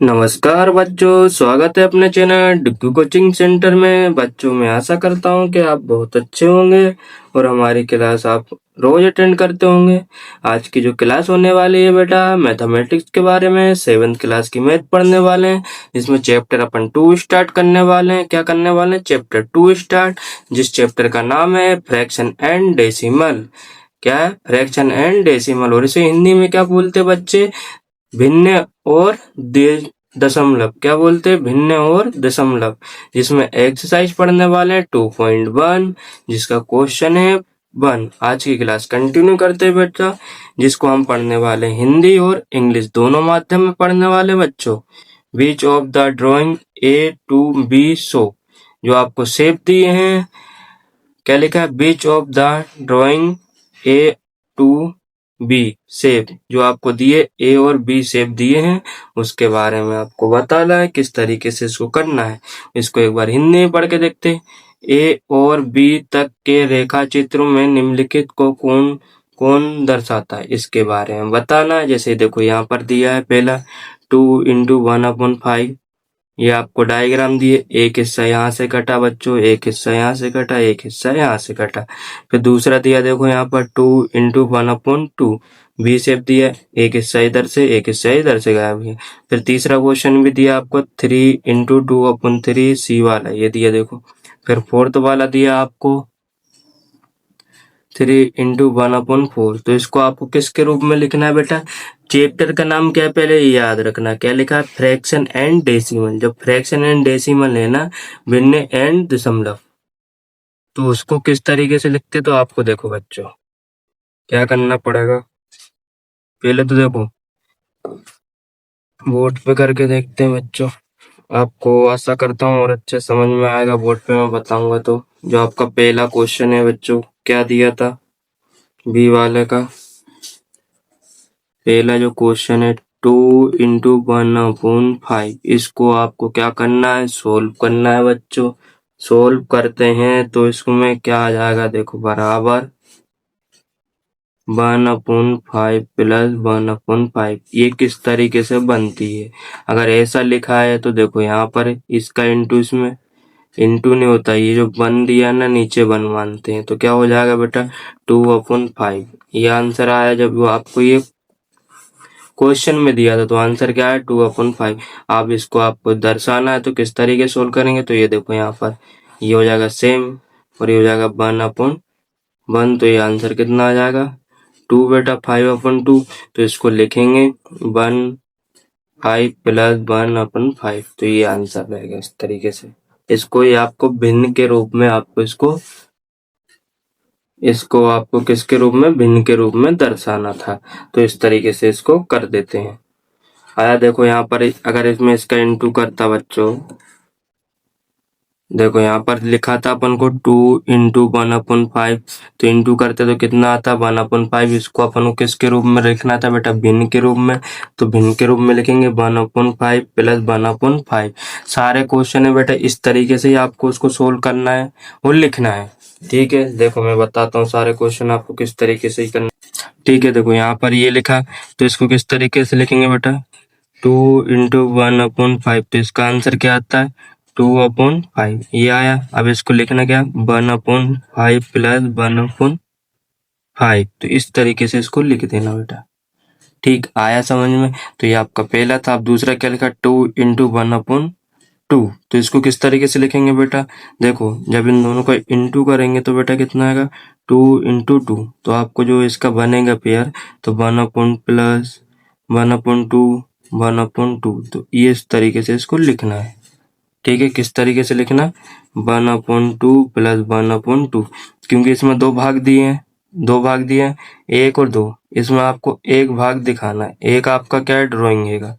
नमस्कार बच्चों, स्वागत है अपने चैनल डिग्गू कोचिंग सेंटर में। बच्चों, मैं आशा करता हूँ कि आप बहुत अच्छे होंगे और हमारी क्लास आप रोज अटेंड करते होंगे। आज की जो क्लास होने वाली है बेटा, मैथमेटिक्स के बारे में 7th क्लास की मैथ पढ़ने वाले हैं। इसमें चैप्टर अपन 2 स्टार्ट करने वाले हैं। क्या करने वाले हैं? चैप्टर 2 स्टार्ट, जिस चैप्टर का नाम है फ्रैक्शन एंड डेसिमल। क्या है? Fraction and decimal. और इसे हिंदी में क्या बोलते हैं बच्चे? भिन्न और दशमलव। क्या बोलते हैं? भिन्न और दशमलव। जिसमें एक्सरसाइज पढ़ने वाले हैं 2.1, जिसका क्वेश्चन है 1। आज की क्लास कंटिन्यू करते हैं बेटा, जिसको हम पढ़ने वाले हैं हिंदी और इंग्लिश दोनों माध्यम में पढ़ने वाले बच्चों। Which of the drawing A to B show, जो आपको शेप दिए हैं। क्या लिखा है? Which of the drawing A to B shape, जो आपको दिए ए और बी शेप दिए हैं, उसके बारे में आपको बताना है किस तरीके से इसको करना है। इसको एक बार हिंदी में पढ़ के देखते हैं। ए और बी तक के रेखा चित्रों में निम्नलिखित को कौन कौन दर्शाता है, इसके बारे में बताना है। जैसे देखो यहाँ पर दिया है पहला 2 × 1/5। ये आपको डायग्राम दिए। एक हिस्सा यहाँ से कटा बच्चों, एक हिस्सा यहाँ से कटा, एक हिस्सा यहाँ से कटा। फिर दूसरा दिया देखो यहाँ पर 2 × 1/2 बी शेप दिया। एक हिस्सा इधर से, एक हिस्सा इधर से गायब है। फिर तीसरा क्वेश्चन भी दिया आपको 3 × 2/3 सी वाला, ये दिया देखो। फिर फोर्थ वाला दिया आपको 3 × 1/4। तो इसको आपको किसके रूप में लिखना है बेटा? चैप्टर का नाम क्या है पहले ये याद रखना। क्या लिखा है? Fraction and decimal. जब फ्रैक्शन एंड डेसिमल है ना, भिन्न एंड दशमलव, तो उसको किस तरीके से लिखते तो आपको देखो बच्चों क्या करना पड़ेगा। पहले तो देखो बोर्ड पे करके देखते हैं बच्चों। आपको आशा करता हूँ और अच्छे समझ में आएगा। बोर्ड पे मैं बताऊंगा तो जो आपका पहला क्वेश्चन है बच्चों, क्या दिया था बी वाले का? पहला जो क्वेश्चन है 2 × 1/5, इसको आपको क्या करना है? सोल्व करना है बच्चों। सोल्व करते हैं तो इसमें क्या आ जाएगा देखो, बराबर 1/5 प्लस 1/5। ये किस तरीके से बनती है? अगर ऐसा लिखा है तो देखो यहाँ पर इसका इंटू, इसमें इंटू नहीं होता, ये जो बन दिया ना नीचे बन मानते हैं, तो क्या हो जाएगा बेटा 2/5। ये आंसर आया जब वो आपको ये क्वेश्चन में दिया था। तो आंसर क्या है? 2/5। अब इसको आपको दर्शाना है तो किस तरीके से सोल्व करेंगे? तो ये देखो यहाँ पर ये हो जाएगा सेम और ये हो जाएगा 1/1। तो ये आंसर कितना आ जाएगा 2 बेटा 5/2। तो इसको लिखेंगे 1/5 प्लस 1/5। तो ये आंसर रहेगा इस तरीके से। इसको ये आपको भिन्न के रूप में आपको इसको आपको किसके रूप में? भिन्न के रूप में दर्शाना था। तो इस तरीके से इसको कर देते हैं। आया देखो यहाँ पर, अगर इसमें इसका इंटू करता बच्चों, देखो यहाँ पर लिखा था अपन को 2 × 1/5। तो इंटू करते तो कितना आता? 1/5। इसको अपन को किसके रूप में लिखना था बेटा? भिन्न के रूप में। तो भिन्न के रूप में लिखेंगे 1/5 प्लस 1/5। सारे क्वेश्चन है बेटा इस तरीके से ही आपको उसको सोल्व करना है और लिखना है। ठीक है, देखो मैं बताता हूँ सारे क्वेश्चन आपको किस तरीके से ही करना। ठीक है, देखो यहाँ पर ये लिखा, तो इसको किस तरीके से लिखेंगे बेटा? 2 × 1/5। तो इसका आंसर क्या आता है? 2/5। ये आया। अब इसको लिखना क्या? 1/5 प्लस 1/5। तो इस तरीके से इसको लिख देना बेटा। ठीक आया समझ में? तो ये आपका पहला था। अब दूसरा क्या लिखा? 2 × 1/2। तो इसको किस तरीके से लिखेंगे बेटा? देखो जब इन दोनों का इंटू करेंगे तो बेटा कितना आएगा? 2 × 2। तो आपको जो इसका बनेगा पेयर, तो 1/+1/2 1/2। तो ये इस तरीके से इसको लिखना है। ठीक है, किस तरीके से लिखना? 1/2 प्लस 1/2। क्योंकि इसमें दो भाग दिए हैं, एक और दो। इसमें आपको एक भाग दिखाना है। एक आपका क्या है? ड्राइंग है,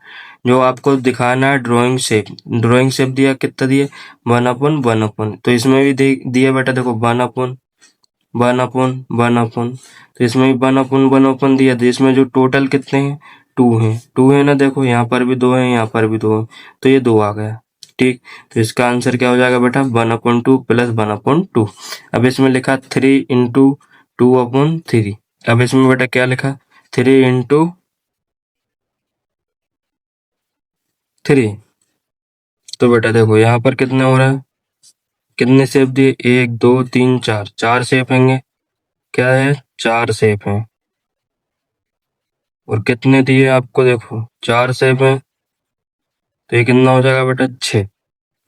जो आपको दिखाना है ड्राइंग शेप। ड्राइंग शेप दिया, कितना दिया? 1/1/1। तो इसमें भी दिया बेटा देखो 1/1/1। तो इसमें भी 1/1/1 दिया। तो इसमें जो टोटल कितने हैं? 2 हैं। 2 है ना, देखो यहाँ पर भी 2 है, यहाँ पर भी 2 है। तो ये 2 आ गया। ठीक, तो इसका आंसर क्या हो जाएगा बेटा? 1/2 प्लस 1/2। अब इसमें लिखा 3 × 2/3। अब इसमें बेटा क्या लिखा? 3 × 3। तो बेटा देखो यहाँ पर कितने हो रहा है, कितने शेप दिए, 1 2 3 4, 4 शेप होंगे। क्या है, 4 शेप हैं। और कितने दिए आपको, देखो 4 शेप हैं, तो ये कितना हो जाएगा बेटा, 6।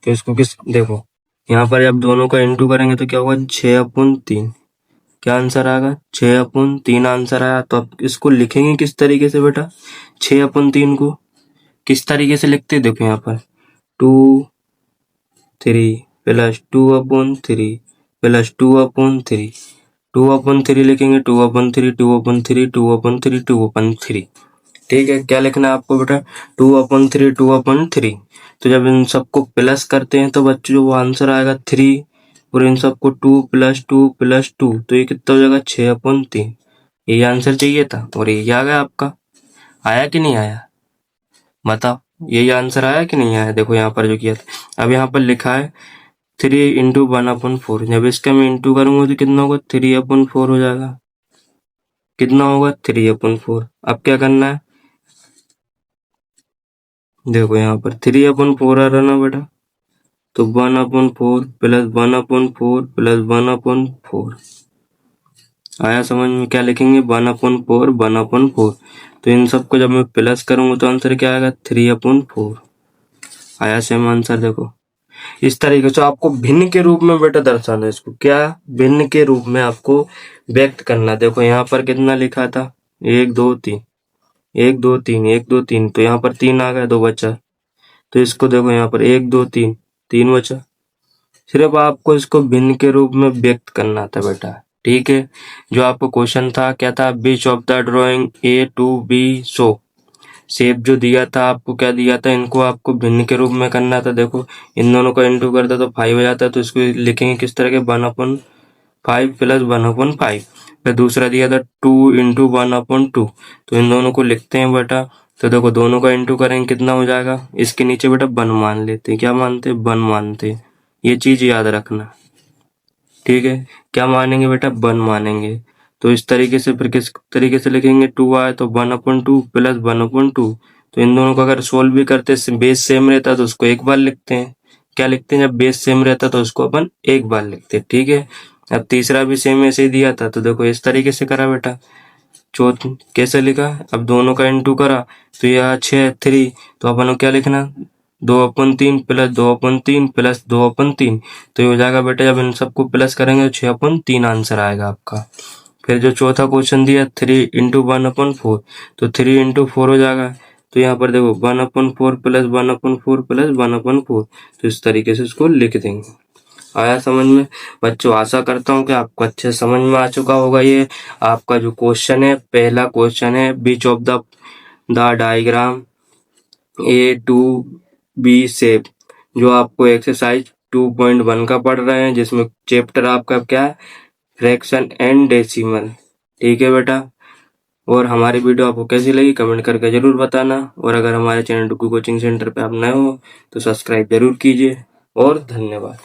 तो इसको किस, देखो यहाँ पर जब दोनों का इंटू करेंगे तो क्या होगा, 6/3। क्या आंसर आएगा, 6/3 आंसर आया। तो अब इसको लिखेंगे किस तरीके से बेटा, 6/3 को किस तरीके से लिखते हैं, देखो यहाँ पर 2 3 प्लस 2/3 प्लस 2/3, 2/3 लिखेंगे, 2/3 2/3 2/3 2/3। ठीक है, क्या लिखना है आपको बेटा, 2/3 2/3। तो जब इन सबको प्लस करते हैं तो बच्चों वो आंसर आएगा 3, और इन सबको 2 + 2 + 2, तो ये कितना हो जाएगा, 6/3। यही आंसर चाहिए था और यही आ गया आपका। आया कि नहीं आया, बताओ, यही आंसर आया कि नहीं आया। देखो यहाँ पर जो किया था, अब यहाँ पर लिखा है 3 × 1/4। जब इसका मैं इंटू करूंगा तो कितना होगा, 3/4 हो जाएगा। कितना होगा, 3/4। अब क्या करना है, देखो यहाँ पर 3/4 आ रहा ना बेटा, तो 1/4 प्लस 1/4 प्लस 1/4 आया समझ में। क्या लिखेंगे, 1/4 1/4। तो इन सबको जब मैं प्लस करूंगा तो आंसर क्या आएगा, 3/4 आया सेम आंसर। देखो इस तरीके से आपको भिन्न के रूप में बेटा दर्शाना है इसको, क्या भिन्न के रूप में आपको व्यक्त करना। देखो यहाँ पर कितना लिखा था, 1 2 3 1 2 3 1 2 3, तो यहाँ पर 3 आ गया, 2 बचा। तो इसको देखो यहाँ पर 1 2 3 3 बचा। सिर्फ आपको इसको भिन्न के रूप में व्यक्त करना था बेटा। ठीक है, जो आपको क्वेश्चन था क्या था, which of the drawing A to B show, shape जो दिया था आपको, क्या दिया था, इनको आपको भिन्न के रूप में करना था। देखो इन दोनों का इंटू करता तो 5 हो जाता, तो इसको लिखेंगे किस तरह के, 1/5 प्लस 1/5। फिर दूसरा दिया था 2 × 1/2, तो इन दोनों को लिखते हैं बेटा। तो देखो दोनों का इंटू करेंगे कितना हो जाएगा, इसके नीचे बेटा 1 मान लेते हैं। क्या मानते हैं, 1 मानते हैं। ये चीज याद रखना। ठीक है, क्या मानेंगे बेटा, 1 मानेंगे। तो इस तरीके से फिर किस तरीके से लिखेंगे, 2 आए तो 1/2 प्लस 1/2। तो इन दोनों को अगर सोल्व भी करते, बेस सेम रहता तो उसको एक बार लिखते हैं। क्या लिखते हैं, जब बेस सेम रहता तो उसको अपन एक बार लिखते हैं। ठीक है, अब तीसरा भी सेम ऐसे ही दिया था, तो देखो इस तरीके से करा बेटा। चौथ कैसे लिखा, अब दोनों का इंटू करा तो यह 6 3, तो अपन को क्या लिखना, 2/3 प्लस 2/3 प्लस 2/3। तो ये हो जाएगा बेटा, जब इन सबको प्लस करेंगे तो 6/3 आंसर आएगा आपका। फिर जो चौथा क्वेश्चन दिया 3 × 1/4, तो 3 × 4 हो जाएगा। तो यहाँ पर देखो 1/4 प्लस 1/4 प्लस 1/4, तो इस तरीके से इसको लिख देंगे। आया समझ में बच्चों, आशा करता हूँ कि आपको अच्छे समझ में आ चुका होगा। ये आपका जो क्वेश्चन है, पहला क्वेश्चन है, which of the diagram A to B shape, जो आपको एक्सरसाइज 2.1 का पढ़ रहे हैं, जिसमें चैप्टर आपका क्या है, फ्रैक्शन एंड डेसिमल। ठीक है बेटा, और हमारी वीडियो आपको कैसी लगी कमेंट करके जरूर बताना, और अगर हमारे चैनल डुग्गू कोचिंग सेंटर पे आप नए हो तो सब्सक्राइब जरूर कीजिए, और धन्यवाद।